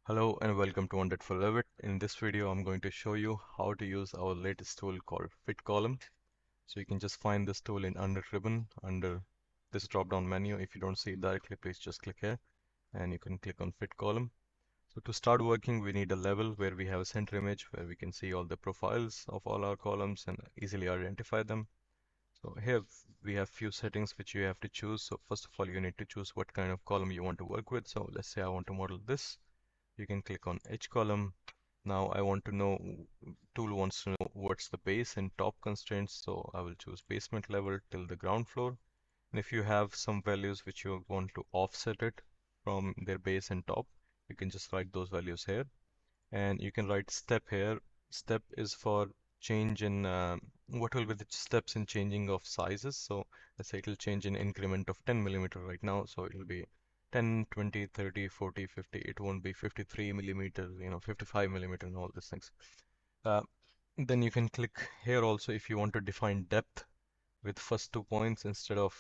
Hello and welcome to Undet for Revit. In this video, I'm going to show you how to use our latest tool called Fit Column. So you can just find this tool in Undet ribbon under this drop-down menu. If you don't see it directly, please just click here and you can click on Fit Column. So to start working, we need a level where we have a center image where we can see all the profiles of all our columns and easily identify them. So here we have few settings which you have to choose. So first of all, you need to choose what kind of column you want to work with. So let's say I want to model this. You can click on H column. Now I want to know, tool wants to know what's the base and top constraints. So I will choose basement level till the ground floor. And if you have some values which you want to offset it from their base and top, you can just write those values here. And you can write step here. Step is for change in what will be the steps in changing of sizes. So let's say it will change in increment of 10 millimeter right now. So it will be 10, 20, 30, 40, 50. It won't be 53 millimeter, 55 millimeter and all these things. Uh, then you can click here also if you want to define depth with first 2 points instead of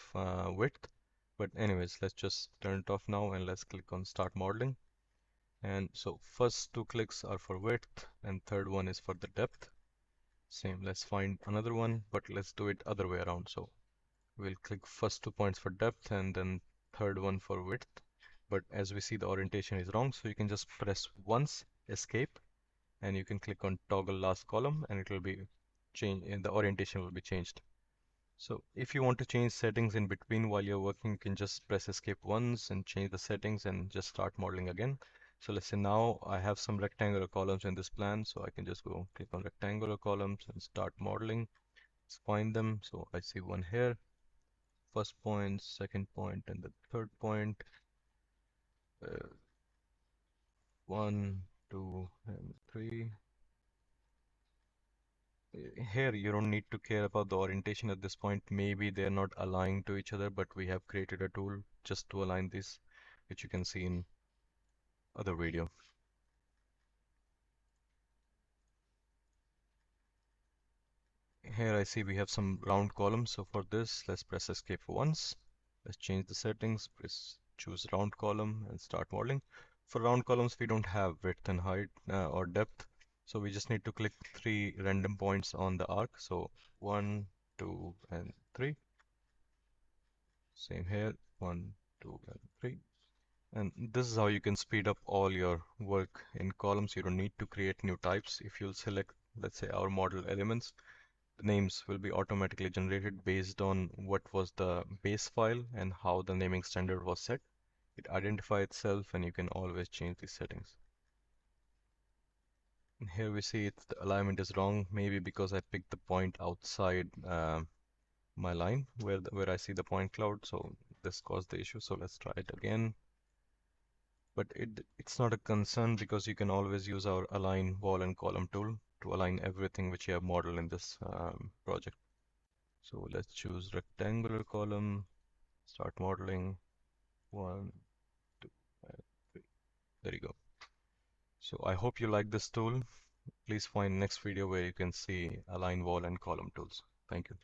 width. But anyways, let's just turn it off now and let's click on start modeling. And so first 2 clicks are for width and third one is for the depth. Same, let's find another one, but let's do it other way around. So we'll click first 2 points for depth and then third one for width. But as we see, the orientation is wrong, so you can just press once, escape, and you can click on toggle last column and it will be changed and the orientation will be changed. So if you want to change settings in between while you're working, you can just press escape once and change the settings and just start modeling again. So let's say now I have some rectangular columns in this plan, so I can just go click on rectangular columns and start modeling. Let's find them. So I see one here, first point, second point, and the third point. Uh, 1, 2, and 3. Here you don't need to care about the orientation at this point. Maybe they're not aligned to each other, but we have created a tool just to align this, which you can see in other video. Here I see we have some round columns. So for this, let's press escape once. Let's change the settings, choose round column and start modeling. For round columns, we don't have width and height or depth. So we just need to click 3 random points on the arc. So 1, 2, and 3. Same here, 1, 2, and 3. And this is how you can speed up all your work in columns. You don't need to create new types. If you'll select, let's say, our model elements, the names will be automatically generated based on what was the base file and how the naming standard was set. It identifies itself and you can always change these settings. And here we see the alignment is wrong, maybe because I picked the point outside my line where I see the point cloud, so this caused the issue. So let's try it again. But it's not a concern because you can always use our align wall and column tool to align everything which you have modeled in this project. So let's choose rectangular column, start modeling, 1, 2, and 3. There you go. So I hope you like this tool. Please find next video where you can see align wall and column tools. Thank you.